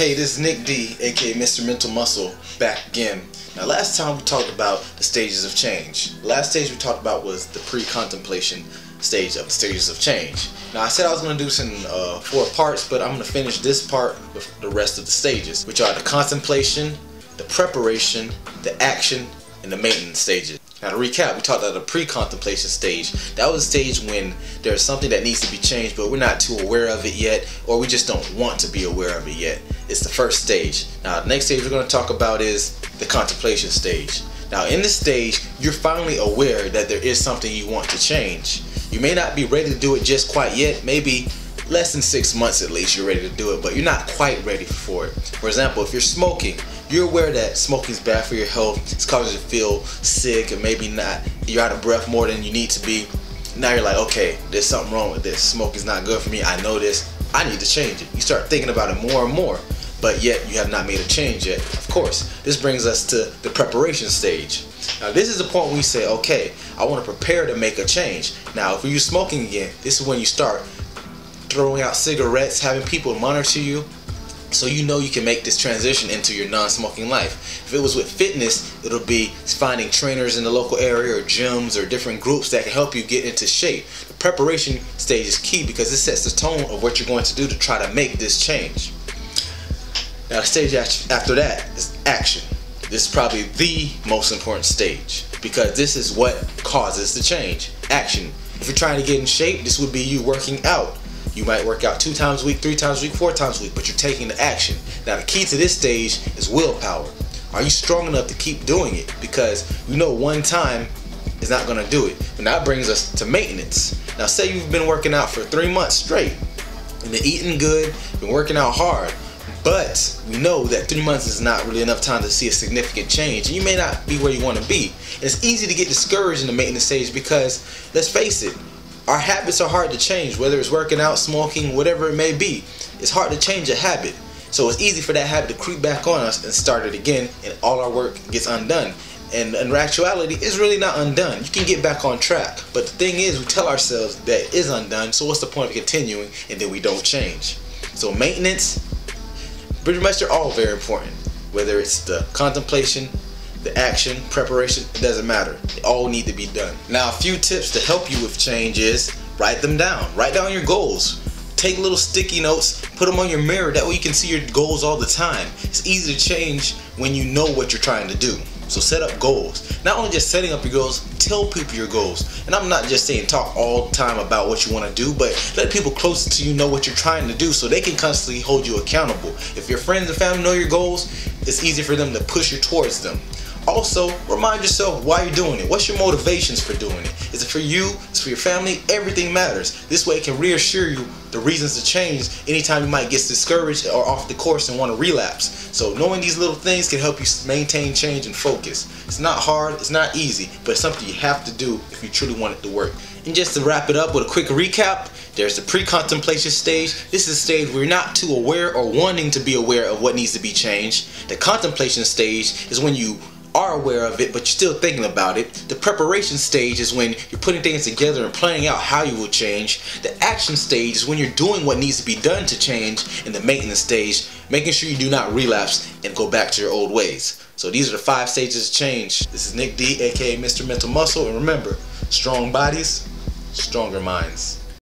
Hey, this is Nick D, aka Mr. Mental Muscle, back again. Now, last time we talked about the stages of change. The last stage we talked about was the pre-contemplation stage of the stages of change. Now, I said I was going to do this in 4 parts, but I'm going to finish this part with the rest of the stages, which are the contemplation, the preparation, the action, and the maintenance stages. Now, to recap, we talked about the pre-contemplation stage. That was a stage when there's something that needs to be changed, but we're not too aware of it yet, or we just don't want to be aware of it yet. It's the first stage. Now, the next stage we're going to talk about is the contemplation stage. Now, in this stage, you're finally aware that there is something you want to change. You may not be ready to do it just quite yet. Maybe less than 6 months at least you're ready to do it, but you're not quite ready for it. For example, if you're smoking, you're aware that smoking is bad for your health. It's causing you to feel sick, and maybe not, you're out of breath more than you need to be. Now you're like, okay, there's something wrong with this. Smoking's not good for me. I know this. I need to change it. You start thinking about it more and more, but yet you have not made a change yet. Of course, this brings us to the preparation stage. Now, this is the point when you say, okay, I want to prepare to make a change. Now, if you're smoking again, this is when you start throwing out cigarettes, having people monitor you, so you know you can make this transition into your non-smoking life. If it was with fitness, it'll be finding trainers in the local area or gyms or different groups that can help you get into shape. The preparation stage is key because it sets the tone of what you're going to do to try to make this change. Now, the stage after that is action. This is probably the most important stage because this is what causes the change. Action. If you're trying to get in shape, this would be you working out. You might work out 2 times a week, 3 times a week, 4 times a week, but you're taking the action. Now, the key to this stage is willpower. Are you strong enough to keep doing it? Because you know one time is not going to do it. And that brings us to maintenance. Now, say you've been working out for 3 months straight, and been eating good, been working out hard, but you know that 3 months is not really enough time to see a significant change, and you may not be where you want to be. And it's easy to get discouraged in the maintenance stage because, let's face it, our habits are hard to change, whether it's working out, smoking, whatever it may be. It's hard to change a habit. So it's easy for that habit to creep back on us and start it again, and all our work gets undone. And in actuality, it's really not undone. You can get back on track. But the thing is, we tell ourselves that it is undone, so what's the point of continuing, and then we don't change. So maintenance, pretty much they're all very important. Whether it's the contemplation, the action, preparation, it doesn't matter. They all need to be done. Now, a few tips to help you with change is write them down. Write down your goals. Take little sticky notes, put them on your mirror. That way you can see your goals all the time. It's easy to change when you know what you're trying to do. So set up goals. Not only just setting up your goals, tell people your goals. And I'm not just saying talk all the time about what you want to do, but let people closest to you know what you're trying to do so they can constantly hold you accountable. If your friends and family know your goals, it's easy for them to push you towards them. Also, remind yourself why you're doing it. What's your motivations for doing it? Is it for you? Is it for your family? Everything matters. This way it can reassure you the reasons to change anytime you might get discouraged or off the course and want to relapse. So knowing these little things can help you maintain change and focus. It's not hard, it's not easy, but it's something you have to do if you truly want it to work. And just to wrap it up with a quick recap, there's the pre-contemplation stage. This is a stage where you're not too aware or wanting to be aware of what needs to be changed. The contemplation stage is when you are aware of it, but you're still thinking about it. The preparation stage is when you're putting things together and planning out how you will change. The action stage is when you're doing what needs to be done to change. And the maintenance stage, making sure you do not relapse and go back to your old ways. So these are the 5 stages of change. This is Nick D, aka Mr. Mental Muscle, and remember, strong bodies, stronger minds.